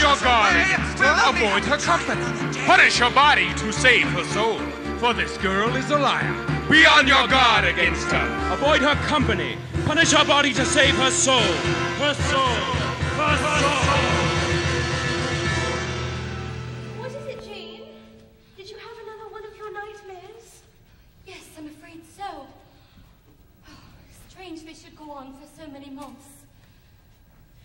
your guard against her. Avoid her company. Punish her body to save her soul. For this girl is a liar. Be on your guard against her. Avoid her company. Punish her body to save her soul. Her soul. Her soul. What is it, Jane? Did you have another one of your nightmares? Yes, I'm afraid so. Oh, strange they should go on for so many months.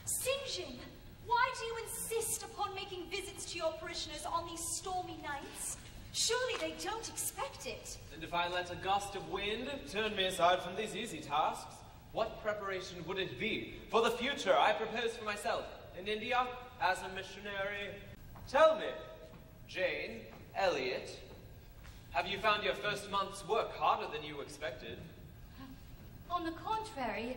St. John, why do you insist upon making visits to your parishioners on these stormy nights? Surely they don't expect it. And if I let a gust of wind turn me aside from these easy tasks, what preparation would it be for the future I propose for myself in India as a missionary? Tell me, Jane, Elliot, have you found your first month's work harder than you expected? On the contrary,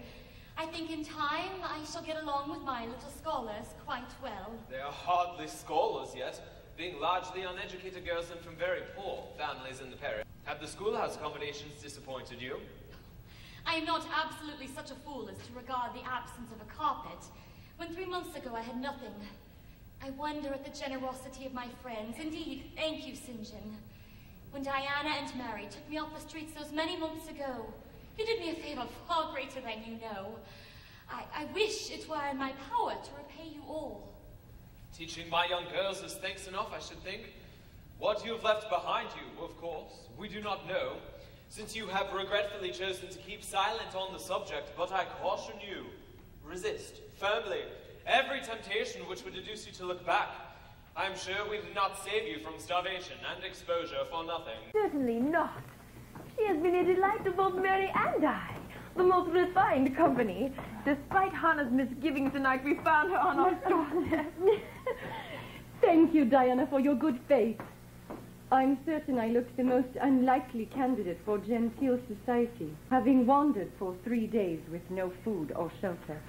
I think in time I shall get along with my little scholars quite well. They are hardly scholars yet, being largely uneducated girls and from very poor families in the parish. Have the schoolhouse accommodations disappointed you? I am not absolutely such a fool as to regard the absence of a carpet, when 3 months ago I had nothing. I wonder at the generosity of my friends. Indeed, thank you, St. John. When Diana and Mary took me off the streets those many months ago, you did me a favor far greater than you know. I wish it were in my power to repay you all. Teaching my young girls is thanks enough, I should think. What you have left behind you, of course, we do not know, since you have regretfully chosen to keep silent on the subject, but I caution you, resist firmly every temptation which would induce you to look back. I am sure we did not save you from starvation and exposure for nothing. Certainly not. She has been a delight to both Mary and I. The most refined company. Despite Hannah's misgivings tonight, we found her on our doorstep. Thank you, Diana, for your good faith. I'm certain I looked the most unlikely candidate for genteel society, having wandered for 3 days with no food or shelter.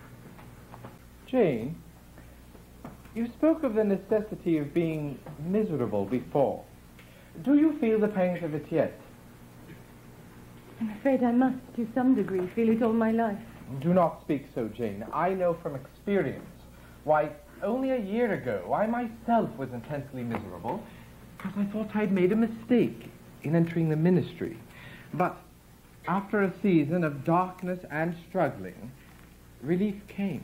Jane, you spoke of the necessity of being miserable before. Do you feel the pangs of it yet? I'm afraid I must, to some degree, feel it all my life. Do not speak so, Jane. I know from experience. Why, only a year ago, I myself was intensely miserable because I thought I'd made a mistake in entering the ministry. But after a season of darkness and struggling, relief came.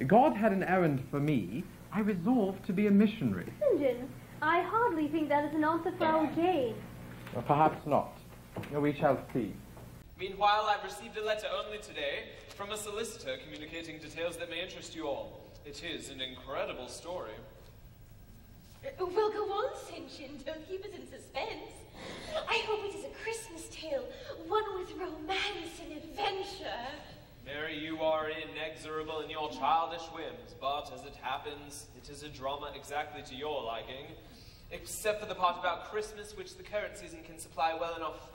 God had an errand for me. I resolved to be a missionary. St. John, I hardly think that is an answer for our Jane. Well, perhaps not. We shall see. Meanwhile, I've received a letter only today from a solicitor communicating details that may interest you all. It is an incredible story. Well, go on, St. John. Don't keep us in suspense. I hope it is a Christmas tale, one with romance and adventure. Mary, you are inexorable in your childish whims, but as it happens, it is a drama exactly to your liking, except for the part about Christmas, which the current season can supply well enough.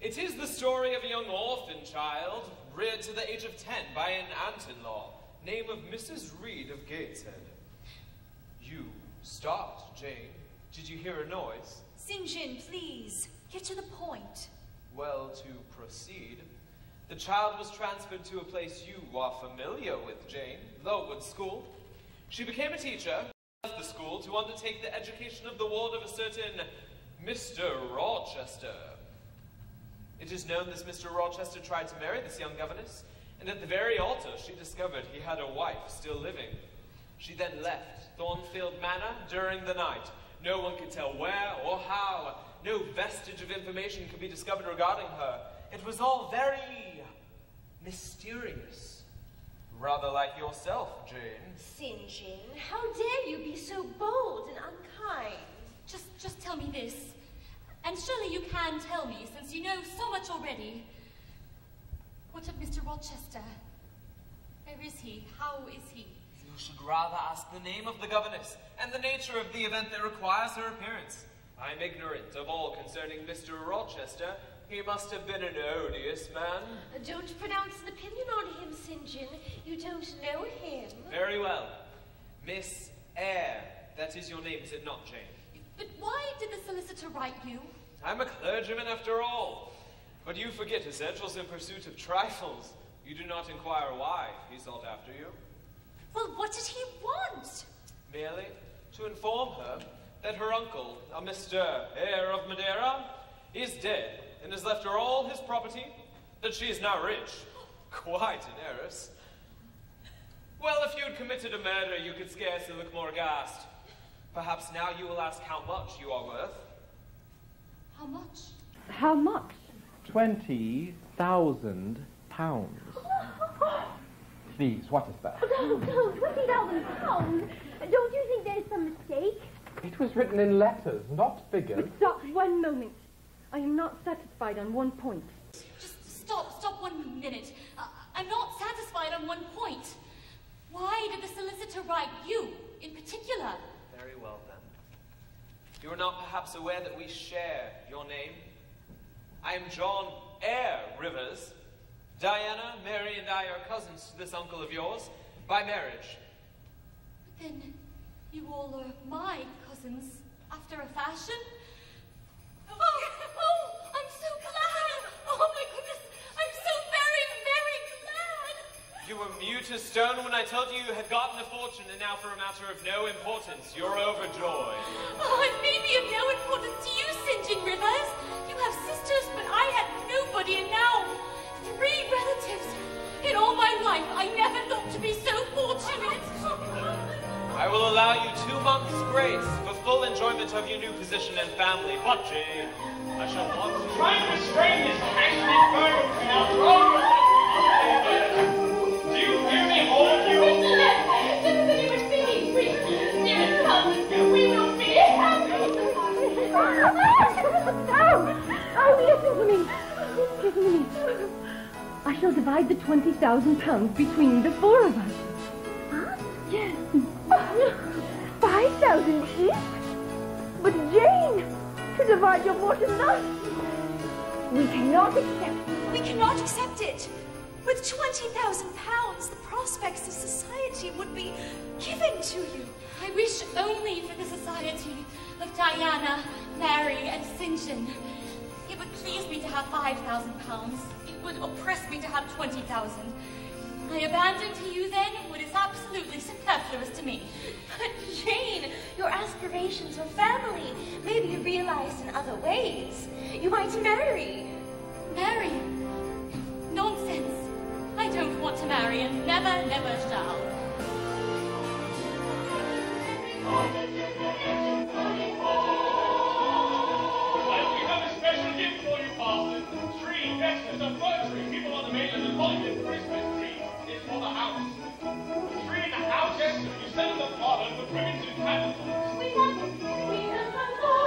It is the story of a young orphan child, reared to the age of 10 by an aunt-in-law, name of Mrs. Reed of Gateshead. You start, Jane. Did you hear a noise? St. John, please, get to the point. Well, to proceed, the child was transferred to a place you are familiar with, Jane, Lowood School. She became a teacher, left the school to undertake the education of the ward of a certain Mr. Rochester. It is known this Mr. Rochester tried to marry this young governess, and at the very altar she discovered he had a wife still living. She then left Thornfield Manor during the night. No one could tell where or how. No vestige of information could be discovered regarding her. It was all very mysterious. Rather like yourself, Jane. St. John, how dare you be so bold and unkind? Just tell me this. And surely you can tell me, since you know so much already. What of Mr. Rochester? Where is he? How is he? You should rather ask the name of the governess and the nature of the event that requires her appearance. I'm ignorant of all concerning Mr. Rochester. He must have been an odious man. Don't pronounce an opinion on him, St. John. You don't know him. Very well. Miss Eyre. That is your name, is it not, Jane? But why did the solicitor write you? I'm a clergyman after all. But you forget essentials in pursuit of trifles. You do not inquire why he sought after you. Well, what did he want? May merely to inform her that her uncle, a Mr. Eyre of Madeira, is dead and has left her all his property, that she is now rich. Quite an heiress. Well, if you'd committed a murder, you could scarcely look more aghast. Perhaps now you will ask how much you are worth. How much? How much? £20,000. Please, what is that? Oh, 20,000 pounds. Don't you think there's some mistake? It was written in letters, not figures. Stop 1 moment. I am not satisfied on 1 point. Just stop 1 minute. I'm not satisfied on 1 point. Why did the solicitor write you, in particular? Very well, then. You are not perhaps aware that we share your name? I am John Eyre Rivers. Diana, Mary, and I are cousins to this uncle of yours, by marriage. But then, you all are my cousins, after a fashion? Oh, I'm so glad! Oh my goodness, I'm so very, very glad! You were mute as stone when I told you you had gotten a fortune, and now for a matter of no importance, you're overjoyed. Oh, it may be of no importance to you, St. John Rivers. You have sisters, but I had nobody, and now 3 relatives. In all my life, I never thought to be so fortunate. I will allow you 2 months' grace for full enjoyment of your new position and family. But, Jane, I shall want to Try and restrain this passionate burden from our throne. Do you hear me, all of you? Just that you were singing, please. Dear cousins, we will be happy. Oh, listen to me. Listen to me. I shall divide the £20,000 between the 4 of us. Huh? Yes. 5,000 each? But Jane, to divide your fortune thus, we cannot accept. We cannot accept it. With £20,000, the prospects of society would be given to you. I wish only for the society of Diana, Mary, and St. John. It would please me to have £5,000. It would oppress me to have 20,000. I abandon to you, then, what is absolutely superfluous to me. But Jane, your aspirations for family may be realized in other ways. You might marry. Marry? Nonsense. I don't want to marry and never, never shall. And we have a special gift for you, Parson. 3 vessels of poetry. People on the mainland are calling it Christmas tree. It's for the house. 3 in the house? Yes, sir. You send them the parlor with ribbons and candles. We want to see the sun fall.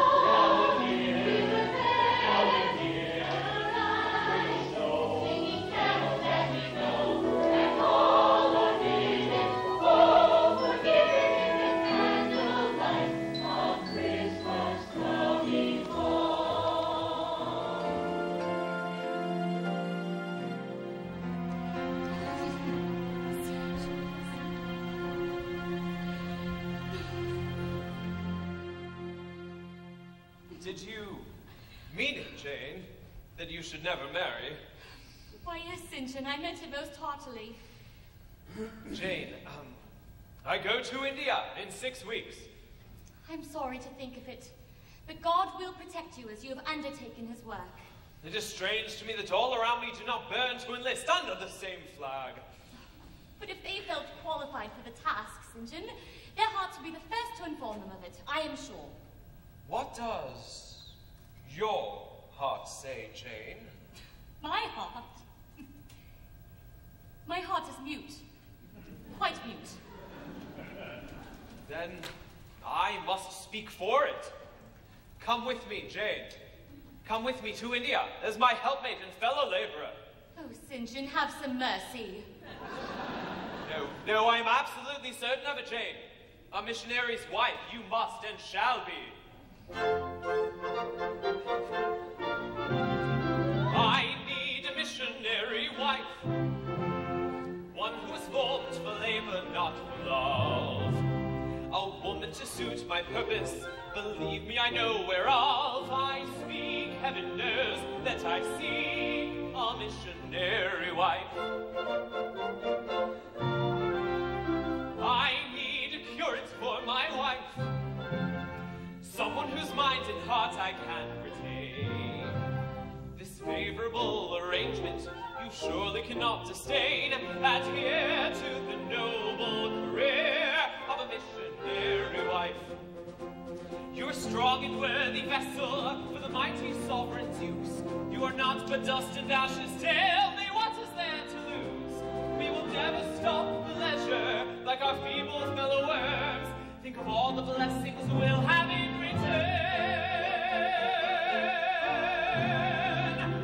Singing carols as we go, and all our feelings, oh, forgiving in the candlelight of Christmas coming home. Did you mean it, Jane, that you should never marry? Why, yes, St. John, I meant it most heartily. Jane, I go to India in 6 weeks. I'm sorry to think of it, but God will protect you as you have undertaken his work. It is strange to me that all around me do not burn to enlist under the same flag. But if they felt qualified for the task, St. John, their hearts will be the first to inform them of it, I am sure. What does your heart say, Jane? My heart? My heart is mute. Quite mute. Then I must speak for it. Come with me, Jane. Come with me to India as my helpmate and fellow laborer. Oh, St. John, have some mercy. No, I am absolutely certain of it, Jane. A missionary's wife you must and shall be. I need a missionary wife, one who is formed for labor, not for love. A woman to suit my purpose, believe me, I know whereof I speak. Heaven knows that I seek a missionary wife. I need a curate for my I can retain. This favorable arrangement you surely cannot disdain. Adhere to the noble career of a missionary wife. You're a strong and worthy vessel for the mighty sovereign's use. You are not but dust and ashes. Tell me what is there to lose? We will never stop pleasure like our feeble fellow worms. Think of all the blessings we'll have in return.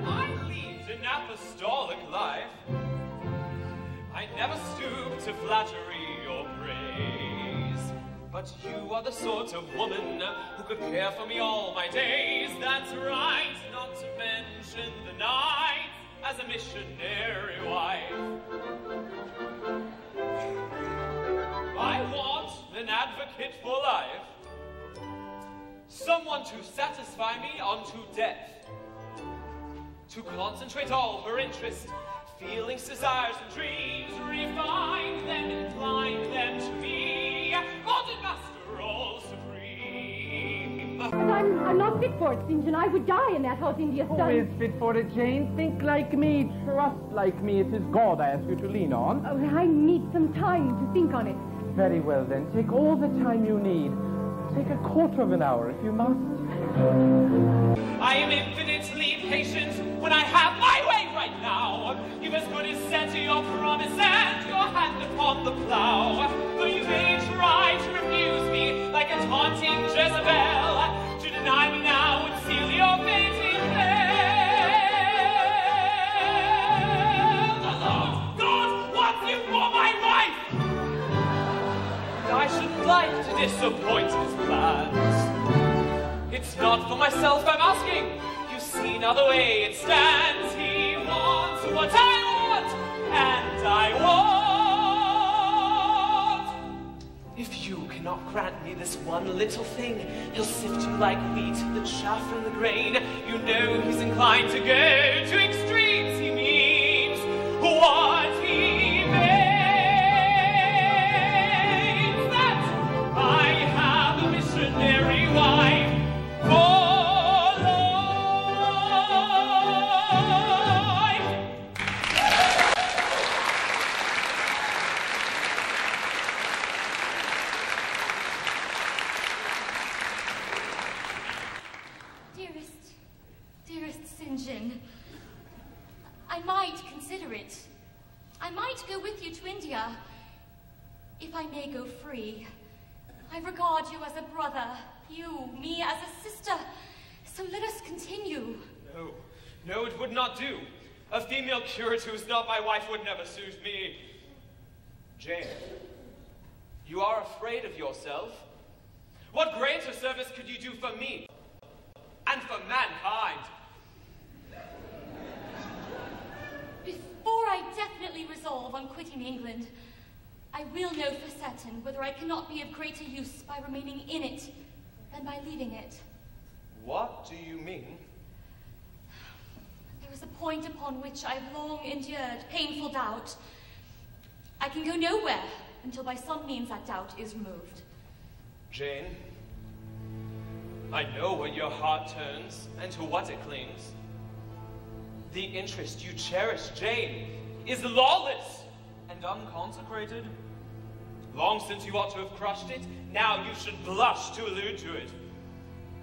I lead an apostolic life. I never stoop to flattery or praise. But you are the sort of woman who could care for me all my days. That's right, not to mention the night as a missionary wife. I want an advocate for life, someone to satisfy me unto death, to concentrate all her interest, feelings, desires, and dreams, refine them, incline them to me, God and Master all supreme. But I'm not fit for it, St. John. I would die in that hot India sun. Who is fit for it, Jane? Think like me, trust like me. It is God I ask you to lean on. Oh, I need some time to think on it. Very well, then. Take all the time you need. Take a quarter of an hour, if you must. I am infinitely patient when I have my way right now. You've as good as said to your promise and your hand upon the plow. Though you may try to refuse me like a taunting Jezebel, to deny me now would seal your fate in hell. The Lord God wants you for my wife. I should like to disappoint his plans. It's not for myself I'm asking. You see now the way it stands. He wants what I want, and I want. If you cannot grant me this one little thing, he'll sift you like wheat, the chaff from the grain. You know he's inclined to go to extremes. He means what he means. I have a missionary wife for life. Dearest St. John, I might consider it. I might go with you to India, if I may go free. I regard you as a brother, you, me as a sister, so let us continue. No, it would not do. A female curate who is not my wife would never suit me. Jane, you are afraid of yourself? What greater service could you do for me and for mankind? Before I definitely resolve on quitting England, I will know for certain whether I cannot be of greater use by remaining in it than by leaving it. What do you mean? There is a point upon which I have long endured painful doubt. I can go nowhere until by some means that doubt is removed. Jane, I know where your heart turns and to what it clings. The interest you cherish, Jane, is lawless and unconsecrated. Long since you ought to have crushed it, now you should blush to allude to it.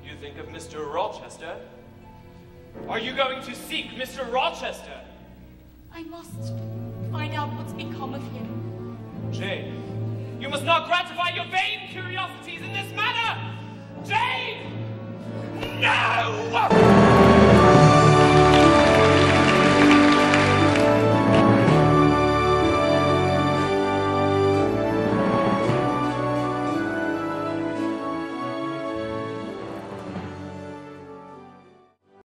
You think of Mr. Rochester? Are you going to seek Mr. Rochester? I must find out what's become of him. Jane, you must not gratify your vain curiosities in this manner! Jane! No!